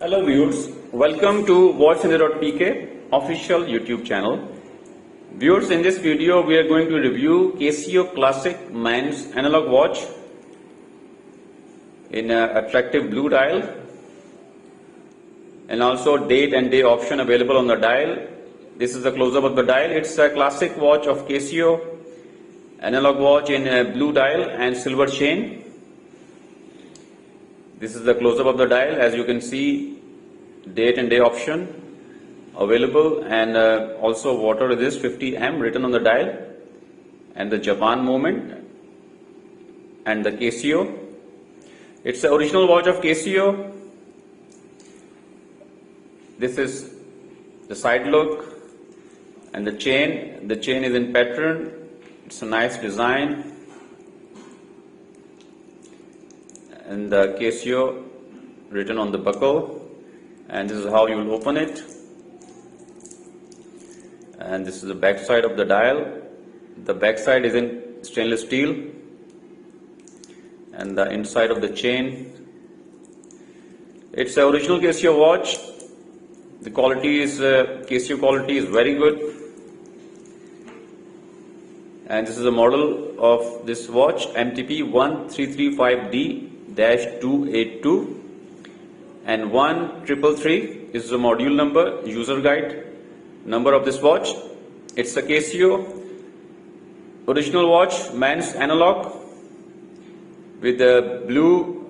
Hello viewers, welcome to watchcenter.pk official YouTube channel. Viewers, in this video we are going to review Casio Classic Men's Analog Watch in an attractive blue dial, and also date and day option available on the dial. This is the close-up of the dial. It's a classic watch of Casio, analog watch in a blue dial and silver chain. This is the close-up of the dial. As you can see, date and day option available, and also water resist 50M written on the dial, and the Japan moment and the Casio. It's the original watch of Casio. This is the side look and the chain. The chain is in pattern. It's a nice design. And the Casio written on the buckle, and this is how you will open it. And this is the back side of the dial. The back side is in stainless steel, and the inside of the chain. It's the original Casio watch. The quality is Casio quality is very good, and this is the model of this watch, MTP-1335D-2A2, and 1333 is the module number, user guide number of this watch. It's a Casio original watch, men's analog, with a blue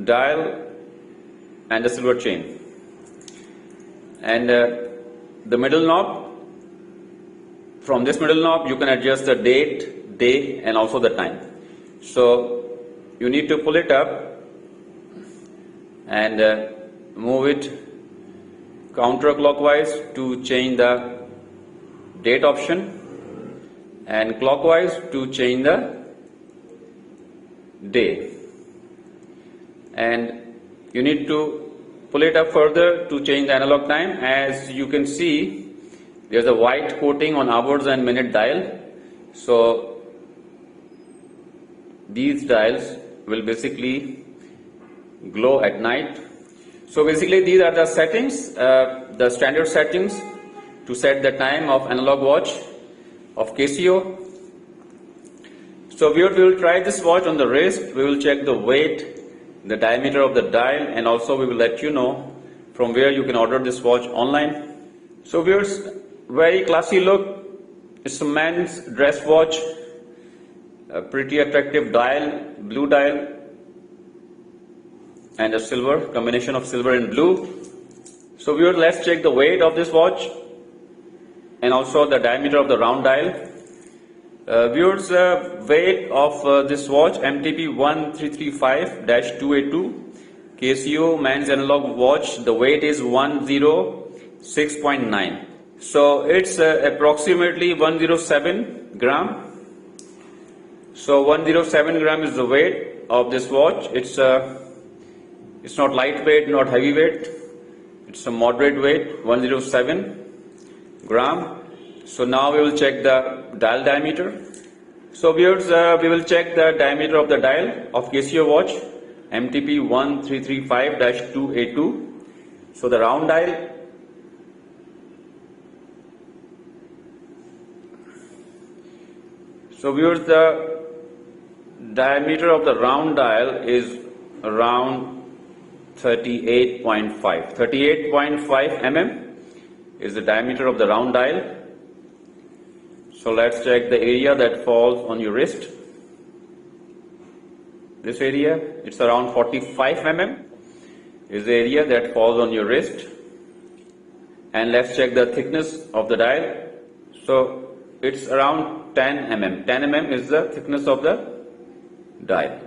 dial and a silver chain. And the middle knob, from this middle knob you can adjust the date, day, and also the time. So you need to pull it up and move it counterclockwise to change the date option, and clockwise to change the day. And you need to pull it up further to change the analog time. As you can see, there's a white coating on hours and minute dial. So these dials will basically glow at night. So basically these are the settings, the standard settings to set the time of analog watch of Casio. So we will try this watch on the wrist. We will check the weight, the diameter of the dial, and also we will let you know from where you can order this watch online. So viewers, very classy look. It's a man's dress watch, a pretty attractive dial, blue dial, and a silver, combination of silver and blue. So viewers, let's check the weight of this watch and also the diameter of the round dial. Viewers, weight of this watch, MTP-1335D-2A2 Casio men's analog watch, the weight is 106.9. So it's approximately 107 gram. So 107 gram is the weight of this watch. It's not lightweight, not heavyweight. It's a moderate weight, 107 gram. So now we will check the dial diameter. So viewers, we will check the diameter of the dial of Casio watch, MTP-1335D-2A2. So the round dial, so viewers, the diameter of the round dial is around 38.5 mm is the diameter of the round dial. So let's check the area that falls on your wrist. This area, it's around 45 mm is the area that falls on your wrist. And let's check the thickness of the dial. So it's around 10 mm. 10 mm is the thickness of the dial.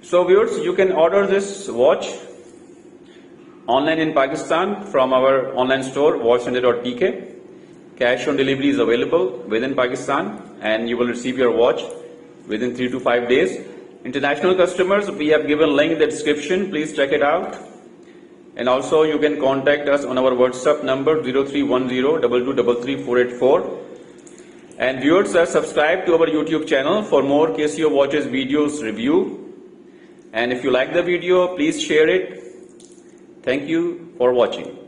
So viewers, you can order this watch online in Pakistan from our online store watchcenter.pk. Cash on delivery is available within Pakistan, and you will receive your watch within 3 to 5 days. International customers, we have given link in the description. Please check it out. And also you can contact us on our WhatsApp number 031022333484. And viewers, subscribe to our YouTube channel for more Casio watches videos review. And if you like the video, please share it Thank you for watching.